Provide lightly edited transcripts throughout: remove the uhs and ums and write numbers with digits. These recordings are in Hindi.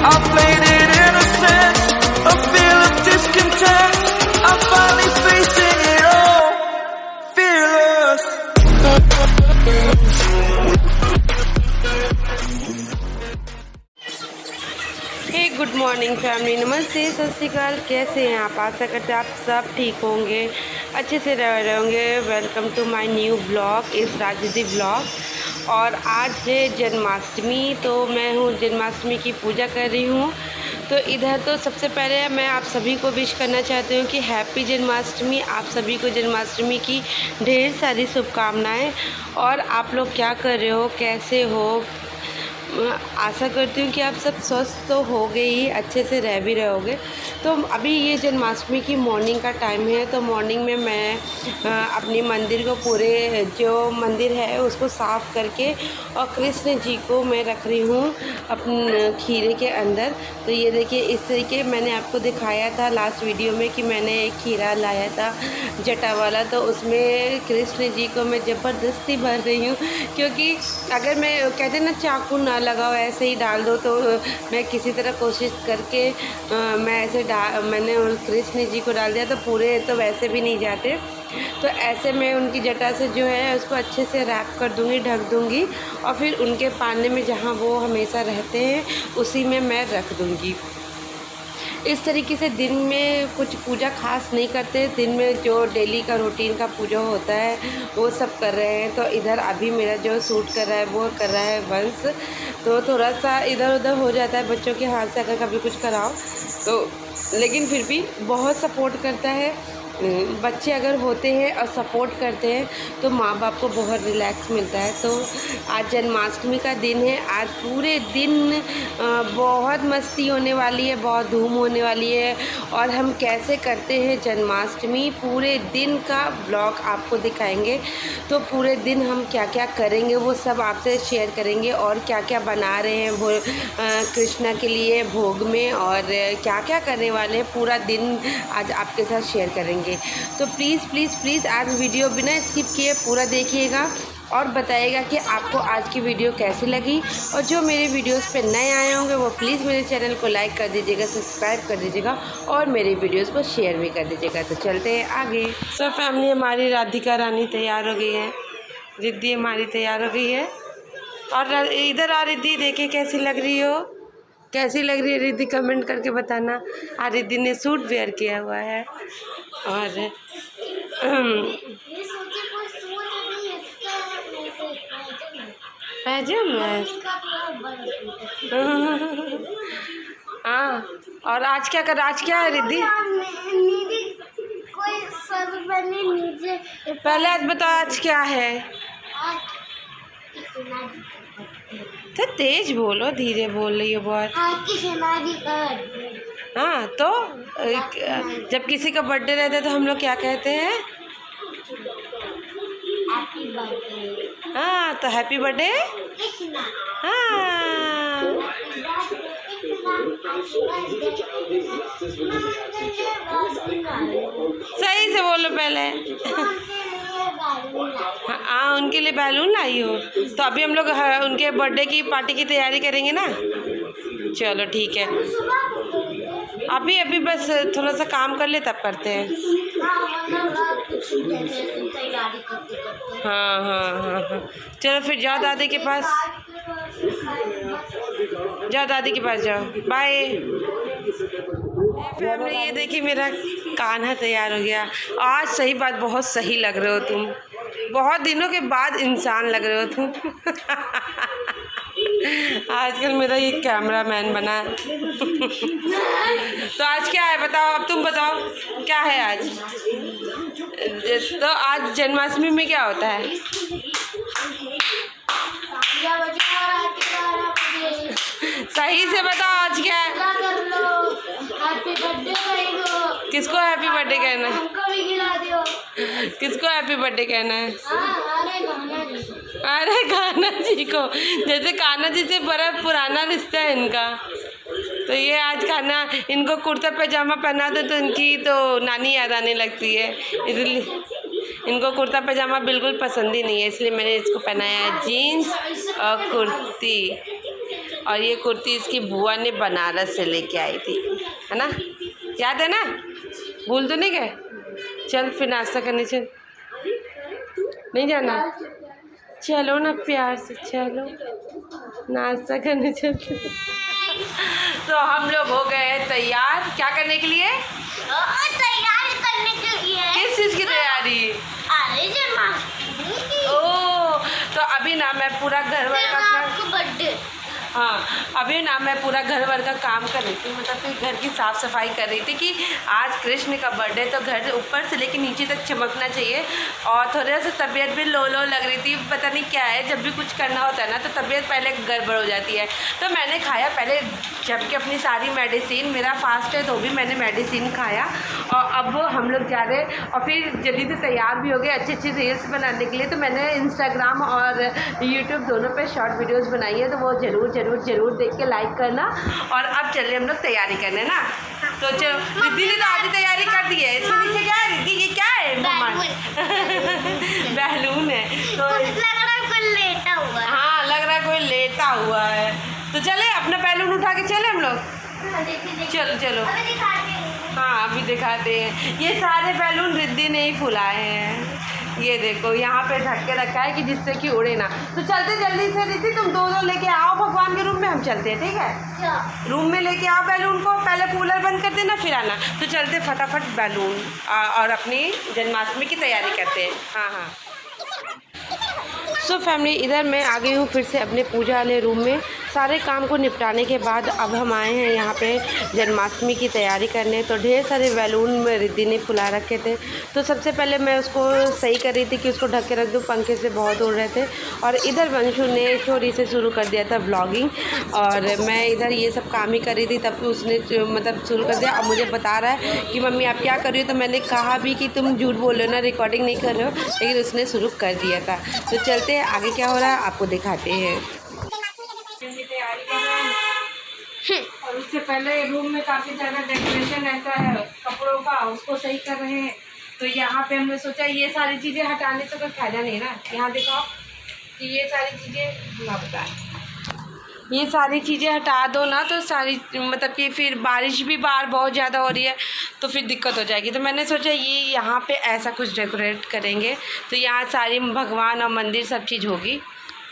I played it innocent, a feel of discontent. I'm finally facing it all, fearless. Hey good morning family, नमस्ते, सत श्री अकाल। कैसे हैं आप? आशा करते हैं आप सब ठीक होंगे, अच्छे से रह रहे होंगे। Welcome to my new blog, इस राजदीदी ब्लॉग। और आज है जन्माष्टमी, तो मैं हूँ जन्माष्टमी की पूजा कर रही हूँ। तो इधर तो सबसे पहले मैं आप सभी को विश करना चाहती हूँ कि हैप्पी जन्माष्टमी। आप सभी को जन्माष्टमी की ढेर सारी शुभकामनाएँ। और आप लोग क्या कर रहे हो, कैसे हो? आशा करती हूँ कि आप सब स्वस्थ तो हो गए ही, अच्छे से रह भी रहोगे। तो अभी ये जन्माष्टमी की मॉर्निंग का टाइम है, तो मॉर्निंग में मैं अपनी मंदिर को, पूरे जो मंदिर है उसको साफ़ करके, और कृष्ण जी को मैं रख रही हूँ अपने खीरे के अंदर। तो ये देखिए, इस तरीके मैंने आपको दिखाया था लास्ट वीडियो में कि मैंने एक खीरा लाया था जटा वाला, तो उसमें कृष्ण जी को मैं ज़बरदस्ती भर रही हूँ। क्योंकि अगर मैं कहते ना चाकू ना लगाओ, ऐसे ही डाल दो, तो मैं किसी तरह कोशिश करके मैं ऐसे मैंने कृष्ण जी को डाल दिया, तो पूरे तो वैसे भी नहीं जाते। तो ऐसे मैं उनकी जटा से जो है उसको अच्छे से रैप कर दूँगी, ढक दूँगी, और फिर उनके पानी में जहाँ वो हमेशा रहते हैं उसी में मैं रख दूँगी। इस तरीके से दिन में कुछ पूजा खास नहीं करते, दिन में जो डेली का रूटीन का पूजा होता है वो सब कर रहे हैं। तो इधर अभी मेरा जो सूट कर रहा है वो कर रहा है वंश, तो थोड़ा सा इधर उधर हो जाता है बच्चों के हाथ से अगर कभी कुछ कराओ तो, लेकिन फिर भी बहुत सपोर्ट करता है। बच्चे अगर होते हैं और सपोर्ट करते हैं तो माँ बाप को बहुत रिलैक्स मिलता है। तो आज जन्माष्टमी का दिन है, आज पूरे दिन बहुत मस्ती होने वाली है, बहुत धूम होने वाली है। और हम कैसे करते हैं जन्माष्टमी, पूरे दिन का ब्लॉग आपको दिखाएंगे। तो पूरे दिन हम क्या क्या करेंगे वो सब आपसे शेयर करेंगे, और क्या क्या बना रहे हैं वो कृष्णा के लिए भोग में, और क्या क्या करने वाले हैं पूरा दिन आज आपके साथ शेयर करेंगे। तो प्लीज़ प्लीज़ प्लीज़ आज वीडियो बिना स्किप किए पूरा देखिएगा और बताइएगा कि आपको आज की वीडियो कैसी लगी। और जो मेरे वीडियोस पे नए आए होंगे वो प्लीज़ मेरे चैनल को लाइक कर दीजिएगा, सब्सक्राइब कर दीजिएगा, और मेरे वीडियोस को शेयर भी कर दीजिएगा। तो चलते हैं आगे। सब फैमिली, हमारी राधिका रानी तैयार हो गई है, रिद्धि हमारी तैयार हो गई है। और इधर आ रिद्धि, देखे कैसी लग रही हो, कैसी लग रही है रिद्धि, कमेंट करके बताना। आज रिद्धि ने सूट वेयर किया हुआ है, और हाँ। और आज क्या कर, आज क्या है रिद्धि? पहले आज बताओ आज क्या है। तो तेज बोलो, धीरे बोल रही हो बहुत। हाँ, तो जब किसी का बर्थडे रहता है तो हम लोग क्या कहते हैं? Happy birthday. हाँ, तो हैप्पी बर्थडे। हाँ, सही से बोलो पहले। हाँ, उनके लिए बैलून लाई हो, तो अभी हम लोग उनके बर्थडे की पार्टी की तैयारी करेंगे ना। चलो ठीक है, अभी बस थोड़ा सा काम कर ले तब करते हैं। हाँ हाँ हाँ हाँ, चलो फिर जाओ दादी के पास, जाओ दादी के पास जाओ, बाय फैमिली। ये देखिए मेरा कान्हा तैयार हो गया आज। सही बात, बहुत सही लग रहे हो तुम, बहुत दिनों के बाद इंसान लग रहे हो तुम। आजकल मेरा ये कैमरा मैन बना है। तो आज क्या है बताओ, अब तुम बताओ क्या है आज? तो आज जन्माष्टमी में क्या होता है? सही से बताओ आज क्या है? किसको हैप्पी बर्थडे कहना है? किसको हैप्पी बर्थडे कहना है? अरे कान्हा जी को, जैसे कान्हा जी से बड़ा पुराना रिश्ता है इनका। तो ये आज कान्हा, इनको कुर्ता पैजामा पहना दो तो इनकी तो नानी याद आने लगती है, इसलिए इनको कुर्ता पैजामा बिल्कुल पसंद ही नहीं है, इसलिए मैंने इसको पहनाया है जीन्स और कुर्ती। और ये कुर्ती इसकी बुआ ने बनारस से लेके आई थी, है ना? याद है ना? भूल तो नहीं गए? चल फिर नाश्ता करने चल। नहीं जाना? चलो ना प्यार से, चलो नाश्ता करने चलते। तो हम लोग हो गए हैं तैयार, क्या करने के लिए? तैयारी करने के लिए। किस चीज़ की तैयारी? अरे जन्माष्टमी की। ओह, तो अभी ना मैं पूरा घर वर का बर्थडे। हाँ, अभी ना मैं पूरा घर वर का काम कर रही थी, मतलब कि घर की साफ़ सफाई कर रही थी कि आज कृष्ण का बर्थडे, तो घर ऊपर से लेकर नीचे तक चमकना चाहिए। और थोड़ा सा तबीयत भी लो लग रही थी, पता नहीं क्या है, जब भी कुछ करना होता है ना तो तबीयत पहले गड़बड़ हो जाती है। तो मैंने खाया पहले जबकि अपनी सारी मेडिसिन, मेरा फास्ट है तो भी मैंने मेडिसिन खाया। और अब हम लोग जा रहे हैं और फिर जल्दी से तैयार भी हो गए अच्छी अच्छी रील्स बनाने के लिए। तो मैंने इंस्टाग्राम और यूट्यूब दोनों पे शॉर्ट वीडियोस बनाई है, तो वो ज़रूर देख के लाइक करना। और अब चलिए हम लोग तैयारी करने ना। तो चलो, रिद्धि ने तो आधी तैयारी कर दी है। इसके नीचे क्या है रिद्धि? ये क्या है? बैलून है। तो लग रहा है कोई लेटा हुआ है। हाँ, लग रहा है कोई लेटा हुआ है। तो चले अपना बैलून उठा के चले हम लोग। चलो हाँ, अभी दिखाते हैं। ये सारे बैलून रिद्धि ने ही फुलाए हैं। ये देखो यहाँ पे ढक के रखा है कि जिससे कि उड़े ना। तो चलते जल्दी से रिद्धि, तुम दो लेके आओ भगवान के रूम में, हम चलते हैं, ठीक है? रूम में लेके आओ बैलून को, पहले कूलर बंद कर देना फिर आना। तो चलते फटाफट बैलून और अपनी जन्माष्टमी की तैयारी करते हैं। हाँ। सो फैमिली, इधर मैं आ गई हूँ फिर से अपने पूजा वाले रूम में। सारे काम को निपटाने के बाद अब हम आए हैं यहाँ पे जन्माष्टमी की तैयारी करने। तो ढेर सारे बैलून में रिद्धि ने फुला रखे थे, तो सबसे पहले मैं उसको सही कर रही थी कि उसको ढक के रख दूँ, पंखे से बहुत उड़ रहे थे। और इधर वंशु ने चोरी से शुरू कर दिया था व्लॉगिंग, और मैं इधर ये सब काम ही कर रही थी, तब उसने मतलब शुरू कर दिया। अब मुझे बता रहा है कि मम्मी आप क्या कर रही हो, तो मैंने कहा भी कि तुम झूठ बोल रहे हो ना, रिकॉर्डिंग नहीं कर रहे हो, लेकिन उसने शुरू कर दिया था। तो चलते हैं आगे क्या हो रहा है आपको दिखाते हैं। तैयारी कर रहे हैं और उससे पहले रूम में काफ़ी ज़्यादा डेकोरेशन रहता है कपड़ों का, उसको सही कर रहे हैं। तो यहाँ पे हमने सोचा ये सारी चीज़ें हटाने से कोई फायदा नहीं ना। यहाँ दिखाओ कि ये सारी चीज़ें ना बताएं, ये सारी चीज़ें हटा दो ना, तो सारी मतलब कि फिर बारिश भी बाहर बहुत ज़्यादा हो रही है तो फिर दिक्कत हो जाएगी। तो मैंने सोचा ये यहाँ पे ऐसा कुछ डेकोरेट करेंगे, तो यहाँ सारी भगवान और मंदिर सब चीज़ होगी,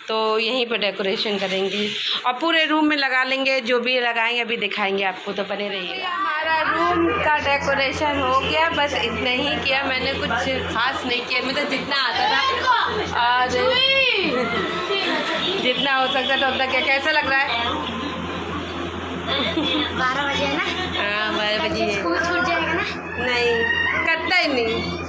तो यहीं पर डेकोरेशन करेंगे और पूरे रूम में लगा लेंगे। जो भी लगाएंगे अभी दिखाएंगे आपको, तो बने रहिएगा। हमारा रूम का डेकोरेशन हो गया, बस इतना ही किया, मैंने कुछ खास नहीं किया, मतलब जितना आता था और जितना हो सकता था उतना। क्या कैसा लग रहा है? 12 बजे है ना? हाँ 12 बजे है। स्कूल छूट जाएगा ना? नहीं, करता ही नहीं।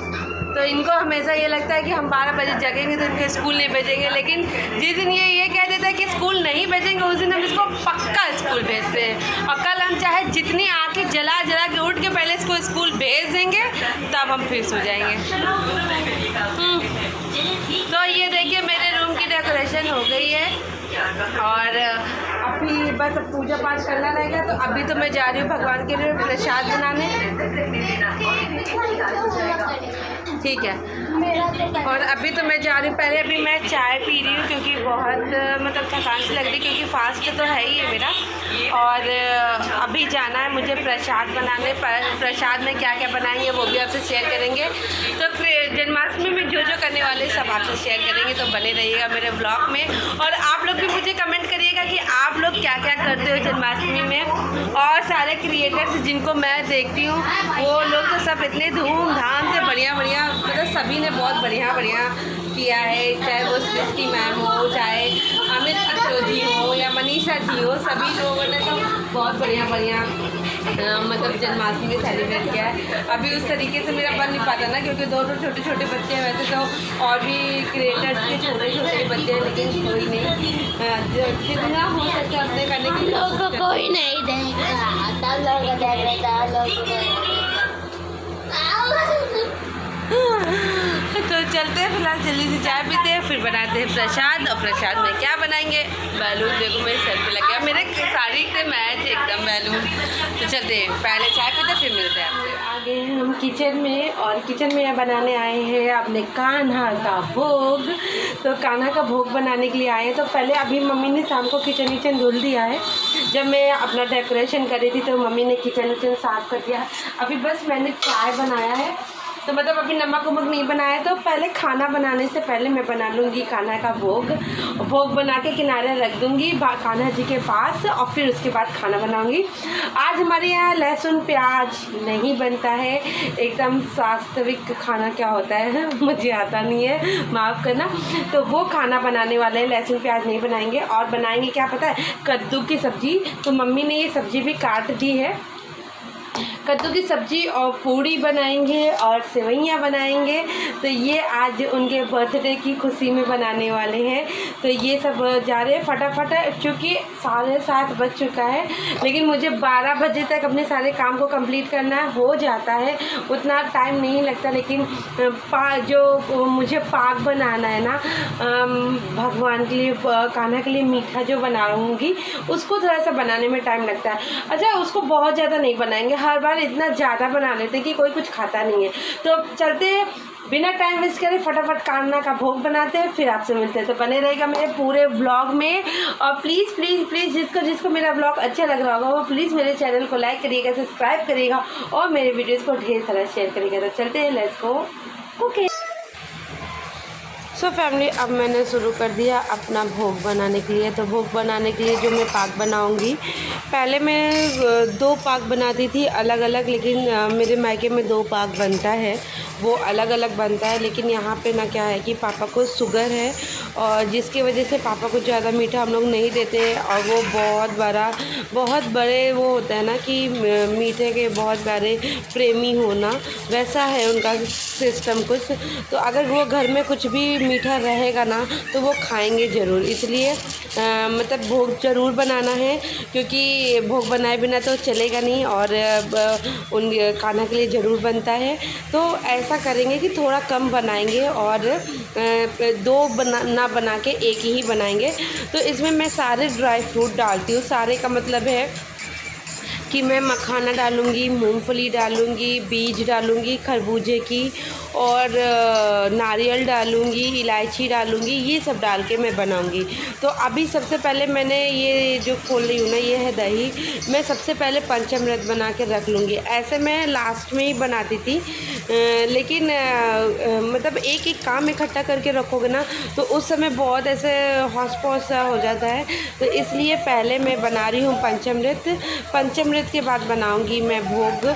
तो इनको हमेशा ये लगता है कि हम 12 बजे जगेंगे तो इनको स्कूल नहीं भेजेंगे, लेकिन जिस दिन ये कह देता है कि स्कूल नहीं भेजेंगे उस दिन हम इसको पक्का स्कूल भेजते हैं। और कल हम चाहे जितनी आँखें जला के उठ के पहले इसको स्कूल भेज देंगे, तब हम फिर सो जाएंगे। तो ये देखिए मेरे रूम की डेकोरेशन हो गई है और अभी बस पूजा पाठ करना रहेगा। तो अभी तो मैं जा रही हूँ भगवान के लिए प्रसाद बनाने, ठीक है? और अभी तो मैं जा रही हूँ, पहले अभी मैं चाय पी रही हूँ क्योंकि बहुत मतलब थकान सी लग रही, क्योंकि फास्ट तो है ही है मेरा। और अभी जाना है मुझे प्रसाद बनाने। प्रसाद में क्या क्या बनाएंगे वो भी आपसे शेयर करेंगे। तो जन्माष्टमी में जो करने वाले सब आपसे शेयर करेंगे, तो बने रहिएगा मेरे ब्लॉग में। और आप लोग भी मुझे कमेंट करिएगा कि आप लोग क्या क्या करते हो जन्माष्टमी में। और सारे क्रिएटर्स जिनको मैं देखती हूँ वो लोग तो सब इतने धूमधाम से बढ़िया मतलब सभी ने बहुत बढ़िया किया है, चाहे वो सृष्टि मैम हो, चाहे अमित जी हो या मनीषा जी हो, सभी लोगों ने तो बहुत बढ़िया मतलब जन्माष्टमी सेलिब्रेट किया है। अभी उस तरीके से मेरा बन नहीं पाता ना, क्योंकि दोनों छोटे बच्चे हैं। वैसे तो और भी क्रिएटर्स के छोटे बच्चे हैं, लेकिन कोई नहीं, जितना हो सकता है अपने करने के लोग को कोई नहीं देगा, तो चलते हैं फिलहाल, जल्दी से चाय पीते हैं, फिर बनाते हैं प्रसाद। और प्रसाद में क्या बनाएंगे? बैलून देखो मेरे सर पे लग गया, मेरे साड़ी से मैच एकदम बैलून। तो तो चलते हैं, पहले चाय पीते फिर मिलते हैं आपसे। आ गए हैं हम किचन में, और किचन में बनाने आए हैं अपने कान्हा का भोग। तो कान्हा का भोग बनाने के लिए आए हैं। तो पहले अभी मम्मी ने शाम को किचन धुल दिया है। जब मैं अपना डेकोरेशन कर रही थी तो मम्मी ने किचन साफ़ कर दिया। अभी बस मैंने चाय बनाया है, तो मतलब अभी नमक वमक नहीं बनाया। तो पहले खाना बनाने से पहले मैं बना लूँगी कान्हा का भोग बना के किनारे रख दूँगी कान्हा जी के पास, और फिर उसके बाद खाना बनाऊँगी। आज हमारे यहाँ लहसुन प्याज नहीं बनता है। एकदम वास्तविक खाना क्या होता है मुझे आता नहीं है, माफ़ करना। तो वो खाना बनाने वाले हैं, लहसुन प्याज नहीं बनाएंगे। और बनाएंगे क्या पता है, कद्दू की सब्ज़ी। तो मम्मी ने ये सब्ज़ी भी काट दी है। कद्दू की सब्ज़ी और पूड़ी बनाएंगे और सेवइयाँ बनाएंगे। तो ये आज उनके बर्थडे की खुशी में बनाने वाले हैं। तो ये सब जा रहे हैं फटाफट, चूँकि 7:30 बज चुका है, लेकिन मुझे 12 बजे तक अपने सारे काम को कंप्लीट करना हो जाता है, उतना टाइम नहीं लगता। लेकिन जो मुझे पाक बनाना है ना भगवान के लिए, कान्हा के लिए मीठा जो बनाऊँगी, उसको थोड़ा सा बनाने में टाइम लगता है। अच्छा, उसको बहुत ज़्यादा नहीं बनाएंगे, हर बार इतना ज़्यादा बना लेते हैं कि कोई कुछ खाता नहीं है। तो चलते हैं, बिना टाइम वेस्ट करे फटाफट कान्हा का भोग बनाते हैं, फिर आपसे मिलते हैं। तो बने रहेगा मेरे पूरे व्लॉग में। और प्लीज़ प्लीज़ प्लीज़ जिसको मेरा व्लॉग अच्छा लग रहा होगा वो प्लीज़ मेरे चैनल को लाइक करिएगा, सब्सक्राइब करिएगा और मेरे वीडियोज़ को ढेर सारा शेयर करिएगा। तो चलते हैं, let's go. Okay so family, अब मैंने शुरू कर दिया अपना भोग बनाने के लिए। तो भोग बनाने के लिए जो मैं पाक बनाऊंगी, पहले मैं 2 पाक बनाती थी अलग अलग, लेकिन मेरे मायके में 2 पाक बनता है, वो अलग अलग बनता है। लेकिन यहाँ पे ना क्या है कि पापा को शुगर है, और जिसकी वजह से पापा को ज़्यादा मीठा हम लोग नहीं देते हैं। और वो बहुत बड़े वो होता है ना कि मीठे के बहुत बड़े प्रेमी होना, वैसा है उनका सिस्टम कुछ। तो अगर वो घर में कुछ भी मीठा रहेगा ना तो वो खाएंगे ज़रूर, इसलिए मतलब भोग ज़रूर बनाना है, क्योंकि भोग बनाए बिना तो चलेगा नहीं। और उन कान्हा के लिए ज़रूर बनता है। तो ऐसा करेंगे कि थोड़ा कम बनाएंगे और 2 ना बना के 1 ही बनाएंगे। तो इसमें मैं सारे ड्राई फ्रूट डालती हूँ। सारे का मतलब है कि मैं मखाना डालूँगी, मूंगफली डालूँगी, बीज डालूँगी खरबूजे की, और नारियल डालूँगी, इलायची डालूँगी, ये सब डाल के मैं बनाऊँगी। तो अभी सबसे पहले मैंने ये जो खोल रही हूँ ना, ये है दही। मैं सबसे पहले पंचामृत बना के रख लूँगी। ऐसे मैं लास्ट में ही बनाती थी, लेकिन मतलब एक काम इकट्ठा करके रखोगे ना तो उस समय बहुत ऐसे हौस-पौस सा हो जाता है। तो इसलिए पहले मैं बना रही हूँ पंचामृत के बाद बनाऊँगी मैं भोग।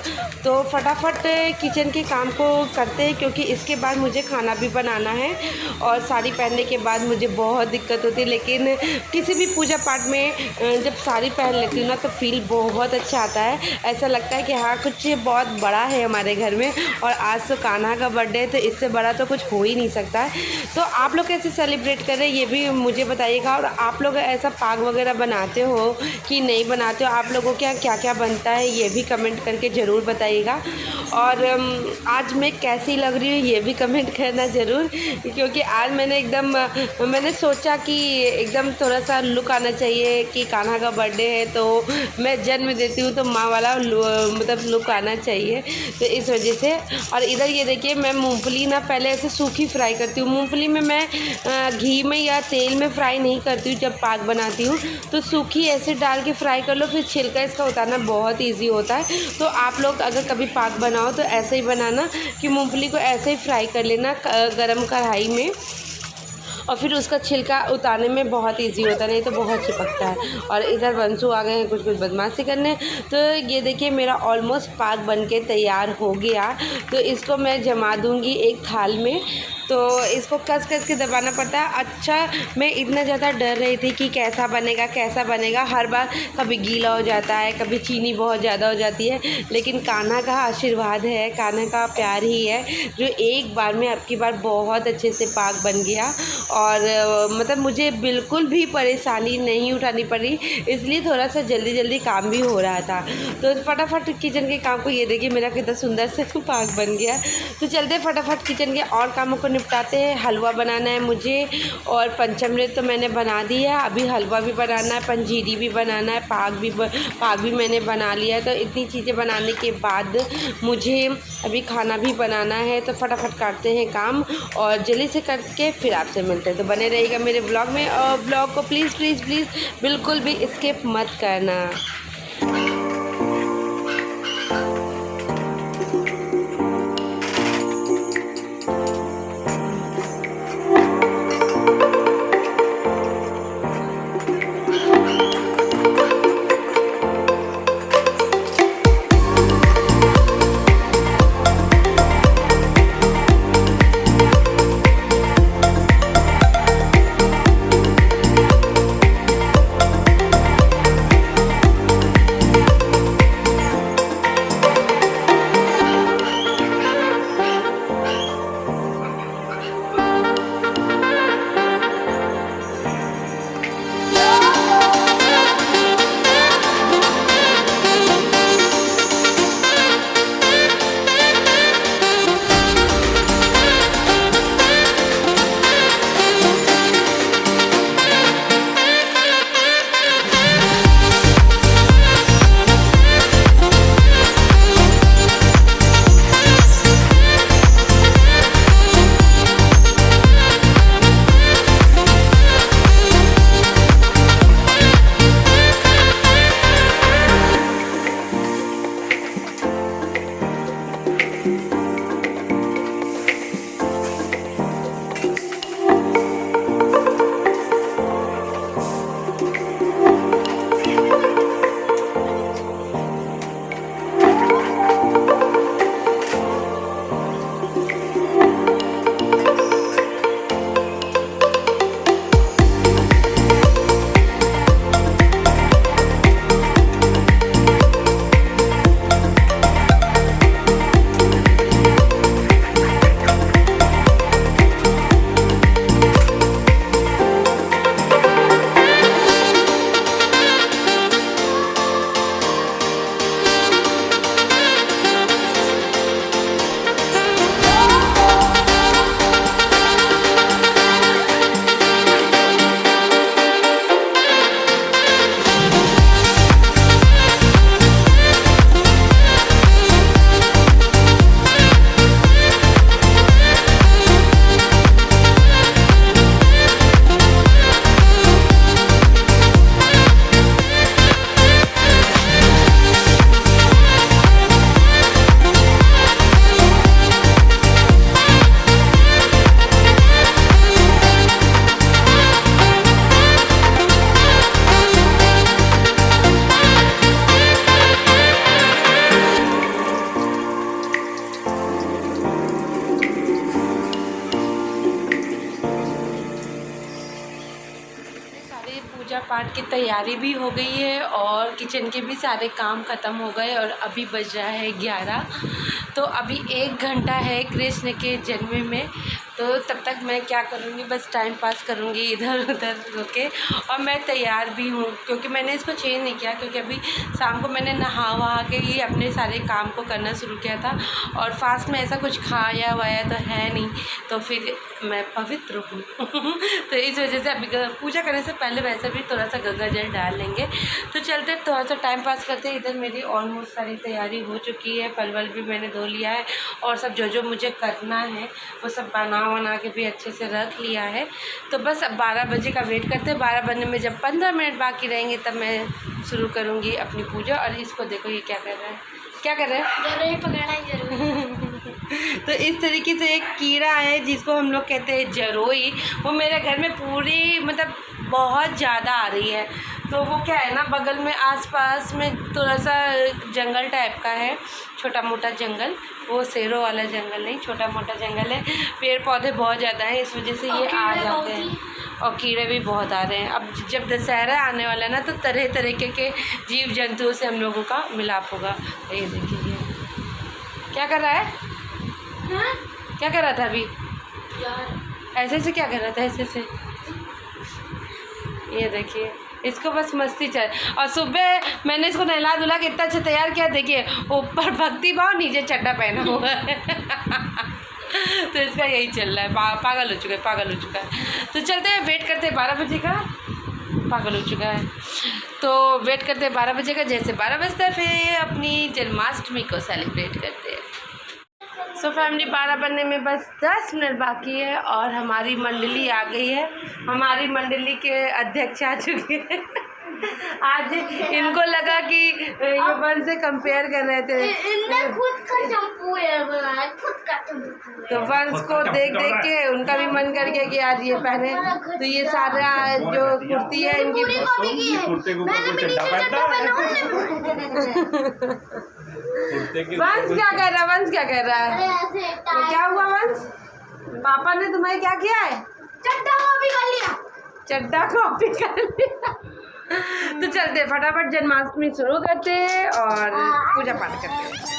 तो फटाफट किचन के काम को करते हैं, क्योंकि इसके बाद मुझे खाना भी बनाना है। और साड़ी पहनने के बाद मुझे बहुत दिक्कत होती है, लेकिन किसी भी पूजा पाठ में जब साड़ी पहन लेती हूँ ना तो फील बहुत अच्छा आता है। ऐसा लगता है कि हाँ, कुछ बहुत बड़ा है हमारे घर में। और आज तो कान्हा का बर्थडे है, तो इससे बड़ा तो कुछ हो ही नहीं सकता है। तो आप लोग कैसे सेलिब्रेट कर रहे हैं ये भी मुझे बताइएगा। और आप लोग ऐसा पाक वगैरह बनाते हो कि नहीं बनाते हो, आप लोगों के क्या क्या बनता है ये भी कमेंट करके ज़रूर बताइएगा। और आज मैं कैसी लग रही हूँ ये भी कमेंट करना ज़रूर, क्योंकि आज मैंने सोचा कि एकदम थोड़ा सा लुक आना चाहिए कि कान्हा का बर्थडे है, तो मैं जन्म देती हूँ तो माँ वाला मतलब लुक आना चाहिए, तो इस वजह से। और इधर ये देखिए, मैं मूंगफली ना पहले ऐसे सूखी फ्राई करती हूँ। मूंगफली में मैं घी में या तेल में फ्राई नहीं करती हूँ। जब पाक बनाती हूँ तो सूखी ऐसे डाल के फ्राई कर लो, फिर छिलका इसका उतारना बहुत ईजी होता है। तो आप लोग अगर कभी पाक बनाओ तो ऐसे ही बनाना कि मूंगफली को ऐसे ही फ्राई कर लेना गरम कढ़ाई में, और फिर उसका छिलका उतारने में बहुत इजी होता है, नहीं तो बहुत चिपकता है। और इधर बंसू आ गए हैं कुछ बदमाशी करने। तो ये देखिए, मेरा ऑलमोस्ट पाक बन के तैयार हो गया। तो इसको मैं जमा दूँगी एक थाल में। तो इसको कस के दबाना पड़ता है। अच्छा, मैं इतना ज़्यादा डर रही थी कि कैसा बनेगा। हर बार कभी गीला हो जाता है, कभी चीनी बहुत ज़्यादा हो जाती है, लेकिन कान्हा का आशीर्वाद है, कान्हा का प्यार ही है जो एक बार में अब की बार बहुत अच्छे से पाक बन गया। और मतलब मुझे बिल्कुल भी परेशानी नहीं उठानी पड़ी, इसलिए थोड़ा सा जल्दी काम भी हो रहा था। तो फटाफट किचन के काम को, ये देखिए मेरा कितना सुंदर से पाक बन गया। तो चलते फटाफट किचन के और कामों को निपटाते हैं। हलवा बनाना है मुझे और पंचामृत तो मैंने बना दिया है, अभी हलवा भी बनाना है, पंजीरी भी बनाना है, पाग भी मैंने बना लिया है। तो इतनी चीज़ें बनाने के बाद मुझे अभी खाना भी बनाना है, तो फटाफट करते हैं काम और जल्दी से करके फिर आपसे मिलते हैं। तो बने रहिएगा मेरे ब्लॉग में और ब्लॉग को प्लीज़ प्लीज़ प्लीज़ बिल्कुल भी स्किप मत करना। पूजा पाठ की तैयारी भी हो गई है और किचन के भी सारे काम ख़त्म हो गए और अभी बज रहा है 11। तो अभी 1 घंटा है कृष्ण के जन्म में, तो तब तक मैं क्या करूँगी, बस टाइम पास करूँगी इधर उधर होके। और मैं तैयार भी हूँ क्योंकि मैंने इसको चेंज नहीं किया, क्योंकि अभी शाम को मैंने नहा वहा के ही अपने सारे काम को करना शुरू किया था और फास्ट में ऐसा कुछ खाया वाया तो है नहीं, तो फिर मैं पवित्र हूँ तो इस वजह से अभी पूजा करने से पहले वैसे भी थोड़ा सा गंगा जल डाल लेंगे। तो चलते थोड़ा सा टाइम पास करते हैं। इधर मेरी ऑलमोस्ट सारी तैयारी हो चुकी है, फल वल भी मैंने धो लिया है और सब जो मुझे करना है वो सब बना के भी अच्छे से रख लिया है। तो बस अब 12 बजे का वेट करते हैं। 12 बजने में जब 15 मिनट बाकी रहेंगे तब मैं शुरू करूँगी अपनी पूजा। और इसको देखो ये क्या कर रहा है, क्या कर रहा है, जरूर पकड़ना है जरूर तो इस तरीके से एक कीड़ा है जिसको हम लोग कहते हैं जरोई, वो मेरे घर में पूरी मतलब बहुत ज़्यादा आ रही है। तो वो क्या है ना, बगल में आसपास में थोड़ा सा जंगल टाइप का है, छोटा मोटा जंगल, वो शेरों वाला जंगल नहीं, छोटा मोटा जंगल है। पेड़ पौधे बहुत ज़्यादा हैं, इस वजह से ये आ जाते हैं और कीड़े भी बहुत आ रहे हैं। अब जब दशहरा आने वाला है ना, तो तरह तरीके के जीव जंतुओं से हम लोगों का मिलाप होगा। ये देखिए क्या कर रहा है, हाँ? क्या कर रहा था अभी, यार ऐसे से क्या कर रहा था, ऐसे से। ये देखिए इसको बस मस्ती चल। और सुबह मैंने इसको नहला धुला के इतना अच्छा तैयार किया, देखिए ऊपर भक्ति भाव नीचे चड्डा पहना हुआ है तो इसका यही चल रहा है, पागल हो चुका है, पागल हो चुका है। तो चलते हैं, वेट करते हैं 12 बजे का, पागल हो चुका है। तो वेट करते हैं 12 बजे का, जैसे 12 बजता है फिर अपनी जन्माष्टमी को सेलिब्रेट करते हैं। सो फैमिली 12 बनने में बस 10 मिनट बाकी है और हमारी मंडली आ गई है। हमारी मंडली के अध्यक्ष आ चुके हैं। आज इनको लगा कि ये वन से कंपेयर कर रहे थे, इनने खुद का शैम्पू है, खुद का शैम्पू। तो वंश को देख देख के उनका भी मन कर गया कि आज ये पहने। तो ये सारा जो कुर्ती है इनकी, वंश क्या कह रहा है, वंश क्या कह रहा है, तो क्या हुआ वंश, पापा ने तुम्हें क्या किया है, चड्डा कॉपी कर लिया, चड्डा कॉपी कर लिया। तो चलते फटाफट जन्माष्टमी शुरू करते हैं और पूजा पाठ करते हैं।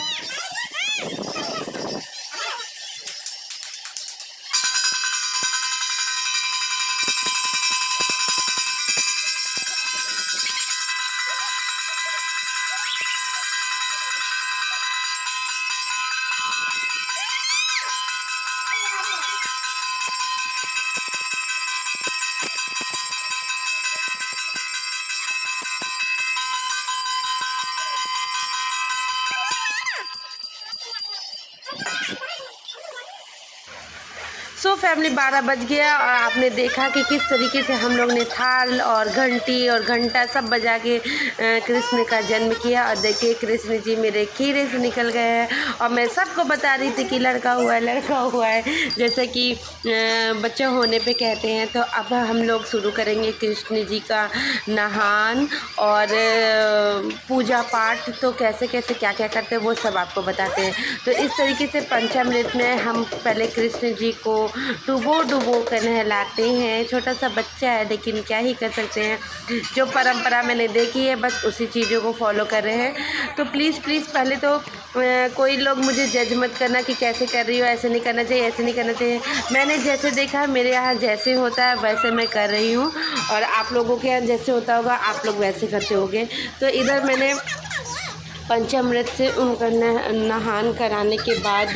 सो फैमिली 12 बज गया और आपने देखा कि किस तरीके से हम लोग ने थाल और घंटी और घंटा सब बजा के कृष्ण का जन्म किया। और देखिए कृष्ण जी मेरे खीरे से निकल गए हैं और मैं सबको बता रही थी कि लड़का हुआ है, लड़का हुआ है, जैसे कि बच्चे होने पे कहते हैं। तो अब हम लोग शुरू करेंगे कृष्ण जी का नहान और पूजा पाठ। तो कैसे कैसे क्या क्या करते हैं वो सब आपको बताते हैं। तो इस तरीके से पंचामृत में हम पहले कृष्ण जी को डुबो कर नहलाते हैं। छोटा सा बच्चा है लेकिन क्या ही कर सकते हैं, जो परंपरा मैंने देखी है बस उसी चीज़ों को फॉलो कर रहे हैं। तो प्लीज़ पहले तो कोई लोग मुझे जज मत करना कि कैसे कर रही हो, ऐसे नहीं करना चाहिए, ऐसे नहीं करना चाहिए। मैंने जैसे देखा है, मेरे यहाँ जैसे होता है वैसे मैं कर रही हूँ और आप लोगों के यहाँ जैसे होता होगा आप लोग वैसे करते होंगे। तो इधर मैंने पंचामृत से उनका नहान कराने के बाद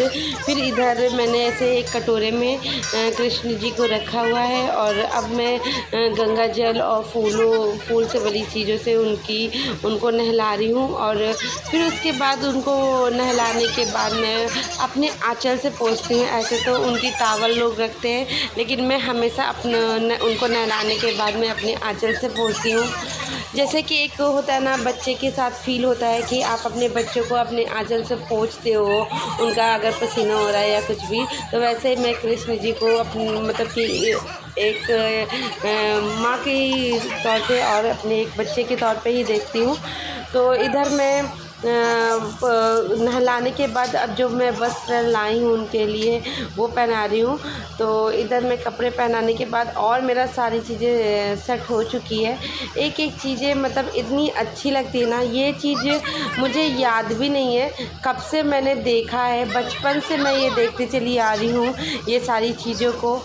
फिर इधर मैंने ऐसे एक कटोरे में कृष्ण जी को रखा हुआ है और अब मैं गंगा जल और फूल से बड़ी चीज़ों से उनको नहला रही हूँ। और फिर उसके बाद उनको नहलाने के बाद मैं अपने आंचल से पोंछती हूँ। ऐसे तो उनकी टावल लोग रखते हैं लेकिन मैं हमेशा उनको नहलाने के बाद मैं अपने आंचल से पोंछती हूँ। जैसे कि एक होता है ना, बच्चे के साथ फील होता है कि आप अपने बच्चों को अपने आंचल से पोंछते हो, उनका अगर पसीना हो रहा है या कुछ भी। तो वैसे मैं कृष्ण जी को अपनी मतलब कि एक माँ के तौर पे और अपने एक बच्चे के तौर पे ही देखती हूँ। तो इधर मैं नहलाने के बाद अब जो मैं वस्त्र लाई हूँ उनके लिए वो पहना रही हूँ। तो इधर मैं कपड़े पहनाने के बाद और मेरा सारी चीज़ें सेट हो चुकी है। एक एक चीज़ें मतलब इतनी अच्छी लगती है ना, ये चीज़ मुझे याद भी नहीं है कब से मैंने देखा है। बचपन से मैं ये देखती चली आ रही हूँ ये सारी चीज़ों को।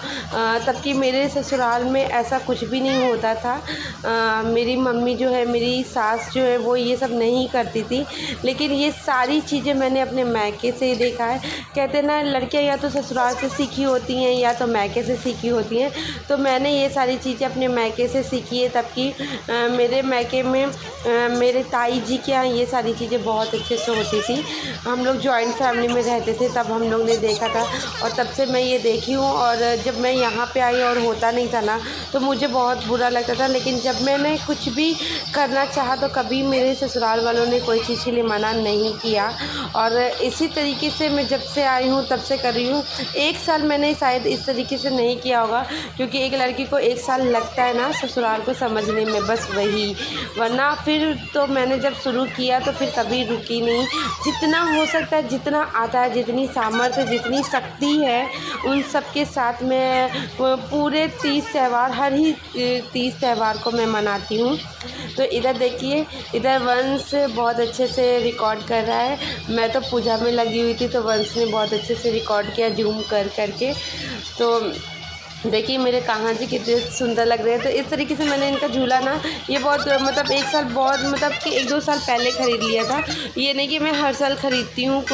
तब कि मेरे ससुराल में ऐसा कुछ भी नहीं होता था। मेरी मम्मी जो है, मेरी सास जो है वो ये सब नहीं करती थी, लेकिन ये सारी चीज़ें मैंने अपने मायके से ही देखा है। कहते ना लड़कियां या तो ससुराल से सीखी होती हैं या तो मायके से सीखी होती हैं। तो मैंने ये सारी चीज़ें अपने मायके से सीखी है। तब कि मेरे मायके में मेरे ताई जी के यहाँ ये सारी चीज़ें बहुत अच्छे से होती थी। हम लोग जॉइंट फैमिली में रहते थे तब हम लोग ने देखा था और तब से मैं ये देखी हूँ। और जब मैं यहाँ पे आई और होता नहीं था ना तो मुझे बहुत बुरा लगता था, लेकिन जब मैंने कुछ भी करना चाहा तो कभी मेरे ससुराल वालों ने कोई चीज़ के लिए मना नहीं किया। और इसी तरीके से मैं जब से आई हूँ तब से कर रही हूँ। एक साल मैंने शायद इस तरीके से नहीं किया होगा, क्योंकि एक लड़की को एक साल लगता है ना ससुराल को समझने में, बस वही। वरना फिर तो मैंने जब शुरू किया तो फिर कभी रुकी नहीं। जितना हो सकता है, जितना आता है, जितनी सामर्थ्य, जितनी शक्ति है, उन सब के साथ मैं पूरे 30 त्यौहार, हर ही 30 त्यौहार को मैं मनाती हूँ। तो इधर देखिए, इधर वंश बहुत अच्छे से रिकॉर्ड कर रहा है। मैं तो पूजा में लगी हुई थी तो वंश ने बहुत अच्छे से रिकॉर्ड किया जूम कर करके। तो देखिए मेरे कान्हा जी कितने सुंदर लग रहे हैं। तो इस तरीके से मैंने इनका झूला ना ये बहुत मतलब एक साल बहुत मतलब कि 1-2 साल पहले ख़रीद लिया था। ये नहीं कि मैं हर साल ख़रीदती हूँ।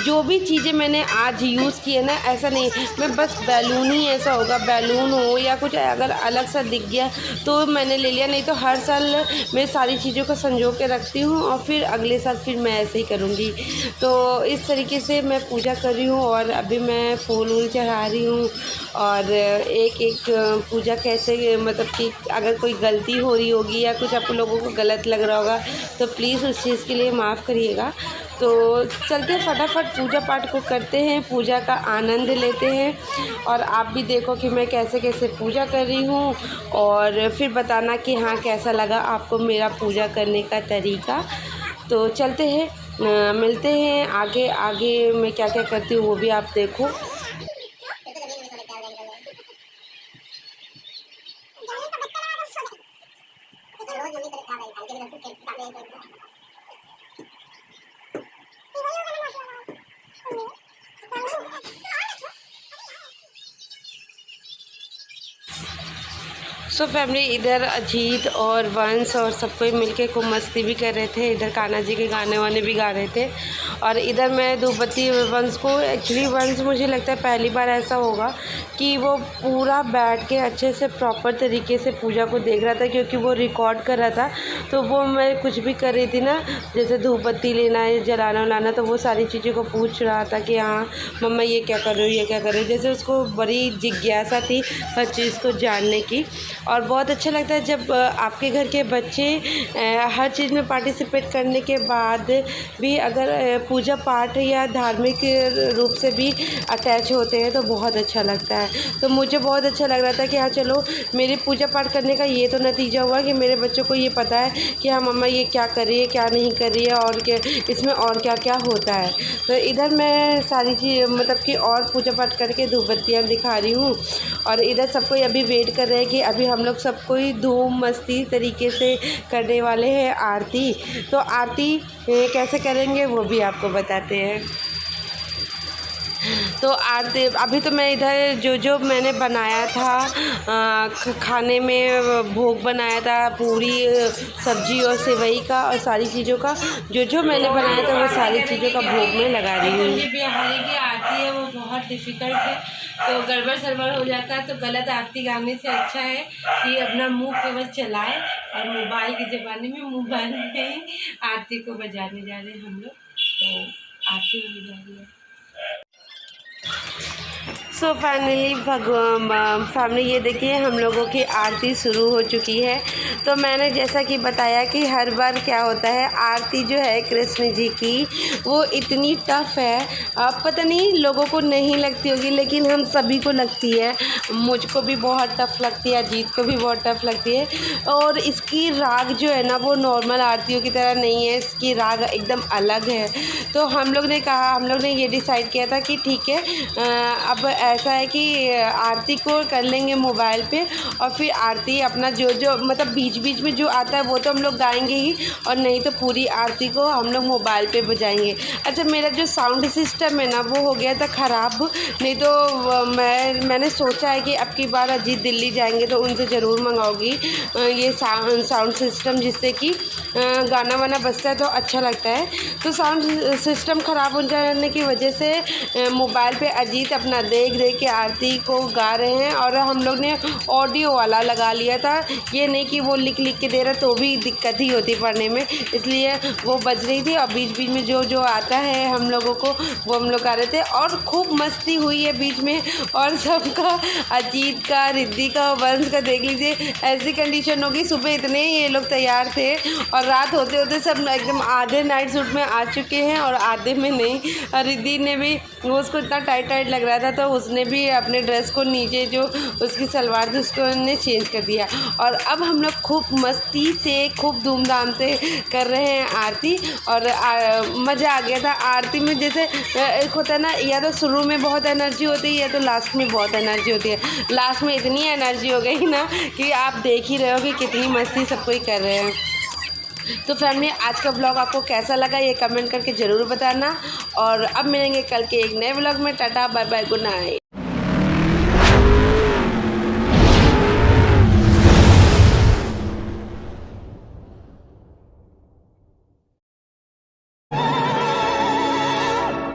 जो भी चीज़ें मैंने आज यूज़ की है ना, ऐसा नहीं मैं बस बैलून ही ऐसा होगा, बैलून हो या कुछ अगर अलग सा दिख गया तो मैंने ले लिया, नहीं तो हर साल मैं सारी चीज़ों को संजो के रखती हूँ और फिर अगले साल फिर मैं ऐसे ही करूँगी। तो इस तरीके से मैं पूजा कर रही हूँ और अभी मैं फूल वूल चढ़ा रही हूँ। और एक पूजा कैसे मतलब कि अगर कोई गलती हो रही होगी या कुछ आप लोगों को गलत लग रहा होगा तो प्लीज़ उस चीज़ के लिए माफ़ करिएगा। तो चलते फटाफट पूजा पाठ को करते हैं, पूजा का आनंद लेते हैं और आप भी देखो कि मैं कैसे कैसे पूजा कर रही हूँ और फिर बताना कि हाँ कैसा लगा आपको मेरा पूजा करने का तरीका। तो चलते हैं, मिलते हैं आगे आगे मैं क्या क्या करती हूँ वो भी आप देखो। सो फैमिली इधर अजीत और वंश और सब कोई मिलके खूब मस्ती भी कर रहे थे। इधर कान्हा जी के गाने वाने भी गा रहे थे और इधर मैं धूपबत्ती वंश को एक्चुअली वंश मुझे लगता है पहली बार ऐसा होगा कि वो पूरा बैठ के अच्छे से प्रॉपर तरीके से पूजा को देख रहा था, क्योंकि वो रिकॉर्ड कर रहा था। तो वो मैं कुछ भी कर रही थी ना, जैसे धूपबत्ती लेना है, जलाना उलाना, तो वो सारी चीज़ों को पूछ रहा था कि हाँ मम्मा ये क्या कर रही हो, ये क्या कर रही हो। जैसे उसको बड़ी जिज्ञासा थी हर चीज़ को जानने की। और बहुत अच्छा लगता है जब आपके घर के बच्चे हर चीज़ में पार्टिसिपेट करने के बाद भी अगर पूजा पाठ या धार्मिक रूप से भी अटैच होते हैं तो बहुत अच्छा लगता है। तो मुझे बहुत अच्छा लग रहा था कि हाँ चलो मेरी पूजा पाठ करने का ये तो नतीजा हुआ कि मेरे बच्चों को ये पता है कि हाँ मम्मा ये क्या कर रही है, क्या नहीं कर रही है और क्या इसमें और क्या क्या होता है। तो इधर मैं सारी चीज़ मतलब कि और पूजा पाठ करके धूपबत्तियाँ दिखा रही हूँ और इधर सब कोई अभी वेट कर रहे हैं कि अभी हम लोग सब कोई धूम मस्ती तरीके से करने वाले हैं आरती। तो आरती कैसे करेंगे वो भी आपको बताते हैं। तो आरती अभी तो मैं इधर जो मैंने बनाया था खाने में भोग बनाया था, पूरी सब्जी और सेवई का और सारी चीज़ों का जो मैंने बनाया था वो सारी चीज़ों का भोग में लगा रही हूँ। बिहारी की आरती है वो बहुत डिफ़िकल्ट है, तो गड़बड़ सड़बड़ हो जाता है। तो गलत आरती गाने से अच्छा है कि अपना मुंह केवल चलाए और मोबाइल के ज़माने में मोबाइल में ही आरती को बजाने जा रहे हैं हम लोग। तो आरती हो जा रही है। सो फाइनली फैमिली ये देखिए हम लोगों की आरती शुरू हो चुकी है। तो मैंने जैसा कि बताया कि हर बार क्या होता है आरती जो है कृष्ण जी की वो इतनी टफ़ है, अब पता नहीं लोगों को नहीं लगती होगी लेकिन हम सभी को लगती है। मुझको भी बहुत टफ़ लगती है, अजीत को भी बहुत टफ़ लगती है। और इसकी राग जो है ना वो नॉर्मल आरतियों की तरह नहीं है, इसकी राग एकदम अलग है। तो हम लोग ने ये डिसाइड किया था कि ठीक है अब ऐसा है कि आरती को कर लेंगे मोबाइल पे और फिर आरती अपना जो मतलब बीच बीच में जो आता है वो तो हम लोग गाएंगे ही, और नहीं तो पूरी आरती को हम लोग मोबाइल पे बजाएंगे। अच्छा मेरा जो साउंड सिस्टम है ना वो हो गया था ख़राब, नहीं तो मैंने सोचा है कि अब की बार अजीत दिल्ली जाएंगे तो उनसे ज़रूर मंगाऊंगी ये साउंड सिस्टम, जिससे कि गाना वाना बजता है तो अच्छा लगता है। तो साउंड सिस्टम ख़राब हो जाने की वजह से मोबाइल पे अजीत अपना देख के आरती को गा रहे हैं और हम लोग ने ऑडियो वाला लगा लिया था। ये नहीं कि वो लिख के दे रहा तो भी दिक्कत ही होती पढ़ने में, इसलिए वो बज रही थी और बीच बीच में जो आता है हम लोगों को वो हम लोग गा रहे थे और खूब मस्ती हुई है बीच में। और सबका अजीत का, रिद्धि का, वंश का देख लीजिए ऐसी कंडीशन होगी, सुबह इतने ये लोग तैयार थे और रात होते होते सब एकदम आधे नाइट सूट में आ चुके हैं और आधे में नहीं। और रिद्धि ने भी वो उसको इतना टाइट लग रहा था तो उसने भी अपने ड्रेस को नीचे जो उसकी सलवार थी उसको उन्होंने चेंज कर दिया। और अब हम लोग खूब मस्ती से खूब धूमधाम से कर रहे हैं आरती और मज़ा आ गया था आरती में। जैसे एक होता है ना, या तो शुरू में बहुत एनर्जी होती है या तो लास्ट में बहुत एनर्जी होती है। लास्ट में इतनी एनर्जी हो गई ना कि आप देख ही रहे हो कि कितनी मस्ती सब कोई कर रहे हैं। तो फैमिली आज का ब्लॉग आपको कैसा लगा ये कमेंट करके ज़रूर बताना और अब मिलेंगे कल के एक नए ब्लॉग में। Tata bye bye good night.